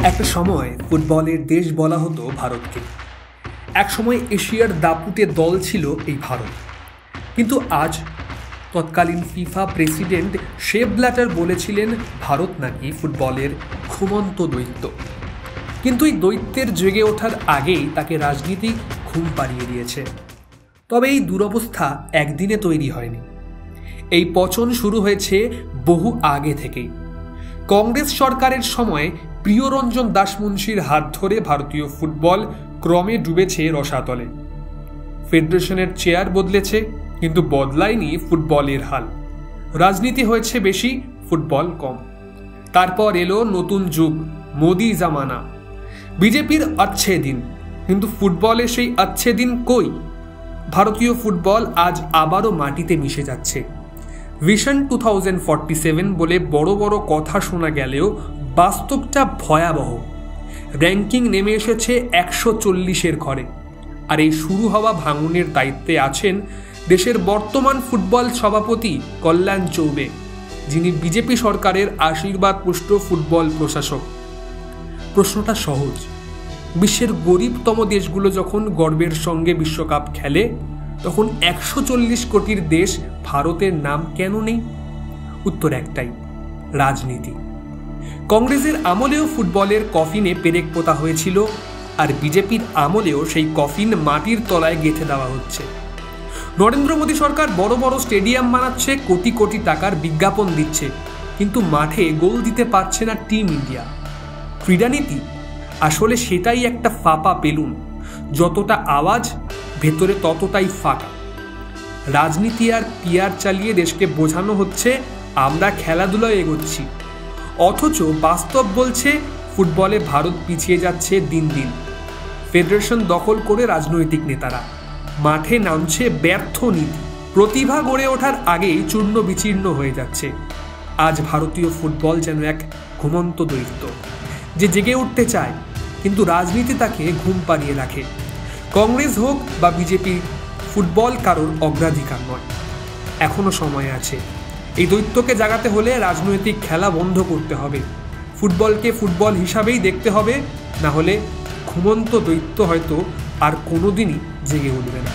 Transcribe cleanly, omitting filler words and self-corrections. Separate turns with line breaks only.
একটা সময় ফুটবলের দেশ বলা হতো ভারতকে। এক সময় এশিয়ার দাপুটে দল ছিল এই ভারত। কিন্তু আজ তৎকালীন ফিফা প্রেসিডেন্ট সেপ ব্ল্যাটার বলেছিলেন ভারত নাকি ফুটবলের ঘুমন্ত দৈত্য। কিন্তু এই দৈত্যের জেগে ওঠার আগেই তাকে রাজনীতি ঘুম পাড়িয়ে দিয়েছে। তবে এই দুরবস্থা একদিনে তৈরি হয়নি। এই পচন শুরু হয়েছে বহু আগে থেকেই। কংগ্রেস সরকারের সময় প্রিয়রঞ্জন দাসমুন্সির হাত ধরে ভারতীয় ফুটবল ক্রমে ডুবেছে রসাতলে। ফেডারেশনের চেয়ার বদলেছে, কিন্তু বদলায়নি ফুটবলের হাল। রাজনীতি হয়েছে বেশি, ফুটবল কম। তারপর এলো নতুন যুগ, মোদি জামানা। বিজেপির अच्छे দিন, কিন্তু ফুটবলে সেই अच्छे দিন কই? ভারতীয় ফুটবল আজ আবারও মাটিতে মিশে যাচ্ছে। ভিশন 2047 বলে বড় বড় কথা শোনা গেলেও বাস্তবটা ভয়াবহ। র্যাঙ্কিং নেমে এসেছে 140-এর ঘরে। আর এই শুরু হওয়া ভাঙনের দায়িত্বে আছেন দেশের বর্তমান ফুটবল সভাপতি কল্যাণ চৌবে, যিনি বিজেপি সরকারের আশীর্বাদ পুষ্ট ফুটবল প্রশাসক। প্রশ্নটা সহজ, বিশ্বের গরিবতম দেশগুলো যখন গর্বের সঙ্গে বিশ্বকাপ খেলে, তখন 140 কোটির দেশ ভারতের নাম কেন নেই? উত্তর একটাই, রাজনীতি। কংগ্রেসের আমলেও ফুটবলের কফিনে পেরেক পোতা হয়েছিল, আর বিজেপির আমলেও সেই কফিন মাটির তলায় গেঁথে দেওয়া হচ্ছে। নরেন্দ্র মোদী সরকার বড় বড় স্টেডিয়াম বানাচ্ছে, কোটি কোটি টাকার বিজ্ঞাপন দিচ্ছে, কিন্তু মাঠে গোল দিতে পারছে না টিম ইন্ডিয়া। ক্রীড়ানীতি আসলে সেটাই একটা ফাঁপা বেলুন, যতটা আওয়াজ ভেতরে ততটাই ফাঁকা। রাজনীতি আর পিআর চালিয়ে দেশকে বোঝানো হচ্ছে আমরা খেলাধুলায় এগোচ্ছি, অথচ বাস্তব বলছে ফুটবলে ভারত পিছিয়ে যাচ্ছে দিন দিন। ফেডারেশন দখল করে রাজনৈতিক নেতারা, মাঠে নামছে ব্যর্থ নীতি। প্রতিভা গড়ে ওঠার আগেই চূর্ণ বিচীর্ণ হয়ে যাচ্ছে। আজ ভারতীয় ফুটবল যেন এক ঘুমন্ত দৈত্য, যে জেগে উঠতে চায়, কিন্তু রাজনীতি তাকে ঘুম পাড়িয়ে রাখে। কংগ্রেস হোক বা বিজেপি, ফুটবল কারোর অগ্রাধিকার নয়। এখনো সময় আছে। এই দৈত্যকে জাগাতে হলে রাজনৈতিক খেলা বন্ধ করতে হবে। ফুটবলকে ফুটবল হিসাবেই দেখতে হবে, না হলে ঘুমন্ত দৈত্য হয়তো আর কোনোদিনই জেগে উঠবে না।